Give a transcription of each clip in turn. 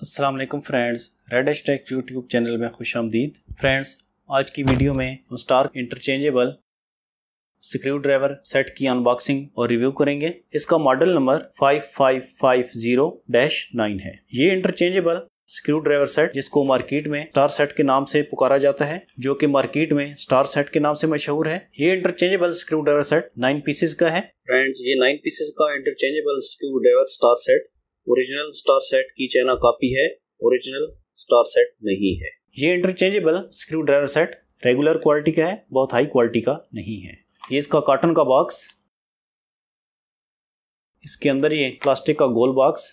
अस्सलाम वालेकुम friends, red take YouTube channel में खुश आमदीद। फ्रेंड्स, आज की वीडियो में हम Stark interchangeable screw driver set की अनबॉक्सिंग और रिव्यू करेंगे। इसका मॉडल नंबर 5550-9 है। ये इंटरचेंजेबल स्क्रू ड्राइवर सेट जिसको मार्केट में स्टार सेट के नाम से पुकारा जाता है, जो कि मार्केट में स्टार सेट के नाम से मशहूर है। ये interchangeable screw driver set 9 pieces का है। फ्रेंड्स, ये 9 पीसेस का interchangeable screw driver star set original star set की चाइना कॉपी है, ओरिजिनल स्टार सेट नहीं है। ये interchangeable screw driver set regular quality का है, बहुत हाई क्वालिटी का नहीं है। ये इसका कॉटन का बॉक्स, इसके अंदर ये प्लास्टिक का गोल बॉक्स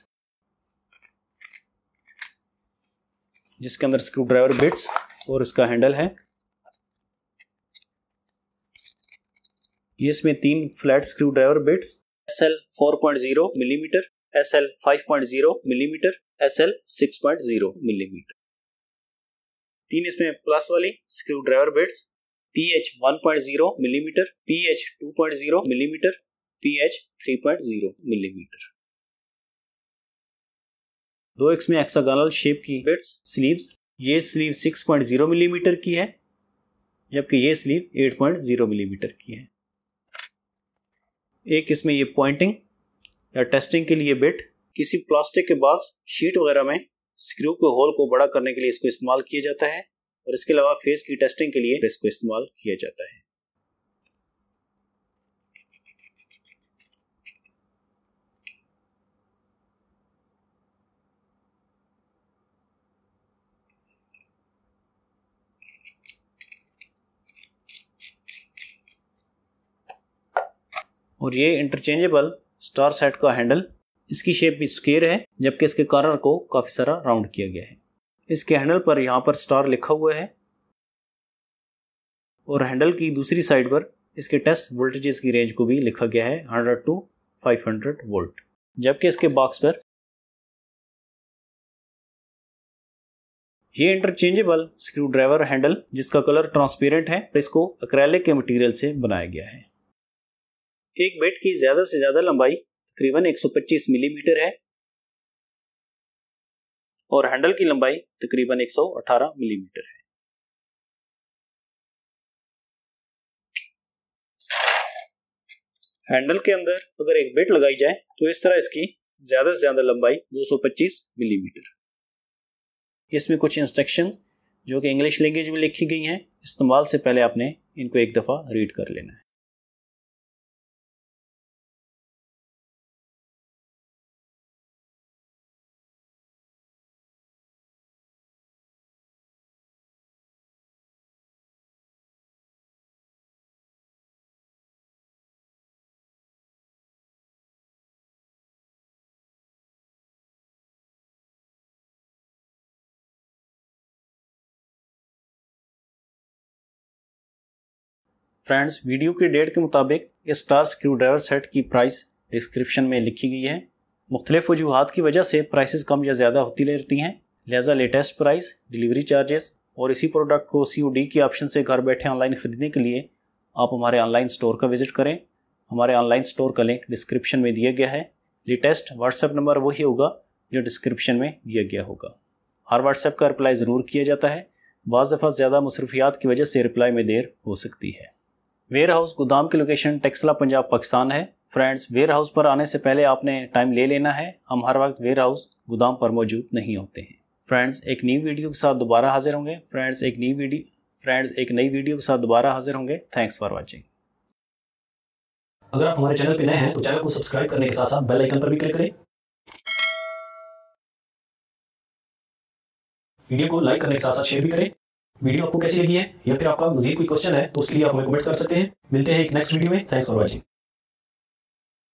जिसके अंदर स्क्रू ड्राइवर बिट्स और इसका हैंडल है। ये इसमें 3 flat screw driver bits SL 4.0 millimetre, SL 5.0 millimetre, SL 6.0 millimetre. 3 इसमें प्लस वाली screw driver bits PH 1.0 millimetre, PH 2.0 millimetre, PH 3.0 millimetre. 2 इसमें हेक्सागोनल शेप की बिट्स स्लीव्स। ये स्लीव 6.0 मिलीमीटर की है, जबकि ये स्लीव 8.0 मिलीमीटर की है। एक इसमें ये पॉइंटिंग या टेस्टिंग के लिए बिट। किसी प्लास्टिक के बॉक्स, शीट वगैरह में स्क्रू के होल को बड़ा करने के लिए इसको इस्तेमाल किया जाता है, और इसके अलावा फेस की टेस्टिंग के लिए इसको इस्तेमाल किया जाता है। और ये इंटरचेंजेबल स्टार सेट का हैंडल, इसकी शेप भी स्क्वायर है, जबकि इसके कॉर्नर को काफी सारा राउंड किया गया है। इसके हैंडल पर यहाँ पर स्टार लिखा हुआ है, और हैंडल की दूसरी साइड पर इसके टेस्ट वोल्टेजेस की रेंज को भी लिखा गया है 100 to 500 वोल्ट। जबकि इसके बॉक्स पर ये इंटरचेंजेबल स्क्रू ड्राइवर हैंडल जिसका कलर ट्रांसपेरेंट है, इसको एक्रेलिक के मटेरियल से बनाया गया है। एक बिट की ज्यादा से ज्यादा लंबाई तकरीबन 125 मिलीमीटर है, और हैंडल की लंबाई तकरीबन 118 मिलीमीटर है। हैंडल के अंदर अगर एक बिट लगाई जाए तो इस तरह इसकी ज्यादा से ज्यादा लंबाई 225 मिलीमीटर। इसमें कुछ इंस्ट्रक्शन जो कि इंग्लिश लैंग्वेज में लिखी गई हैं, इस्तेमाल से पहले आपने इनको एक दफा रीड कर लेना है। फ्रेंड्स, वीडियो के डेट के मुताबिक इस स्टार स्क्रू ड्राइवर सेट की प्राइस डिस्क्रिप्शन में लिखी गई है। मुख्तलिफ वजूहात की वजह से प्राइसेस कम या ज़्यादा होती रहती हैं, लिहाजा लेटेस्ट प्राइस, डिलीवरी चार्जेस और इसी प्रोडक्ट को COD की ऑप्शन से घर बैठे ऑनलाइन ख़रीदने के लिए आप हमारे ऑनलाइन स्टोर का विज़िट करें। हमारे ऑनलाइन स्टोर का लिंक डिस्क्रिप्शन में दिया गया है। लेटेस्ट व्हाट्सएप नंबर वही होगा जो डिस्क्रिप्शन में दिया गया होगा। हर व्हाट्सएप का रिप्लाई ज़रूर किया जाता है, बाज़ दफ़ा ज़्यादा मसरूफियात की वजह से रिप्लाई में देर हो सकती है। वेयर हाउस गोदाम की लोकेशन टेक्सला पंजाब पाकिस्तान है। फ्रेंड्स, वेयर हाउस पर आने से पहले आपने टाइम ले लेना है, हम हर वक्त वेयर हाउस गोदाम पर मौजूद नहीं होते हैं। फ्रेंड्स, एक नई वीडियो के साथ दोबारा हाजिर होंगे। एक नई वीडियो के साथ दोबारा हाजिर होंगे। Thanks for watching. अगर आप हमारे चैनल पर नए हैं तो चैनल को सब्सक्राइब करने के साथ साथ बेल आइकन पर भी क्लिक करें। वीडियो को लाइक करने के साथ साथ शेयर भी करें। वीडियो आपको कैसी लगी है, या फिर आपका मजीद कोई क्वेश्चन है तो उसके लिए आप हमें कमेंट्स कर सकते हैं। मिलते हैं एक नेक्स्ट वीडियो में। Thanks for watching.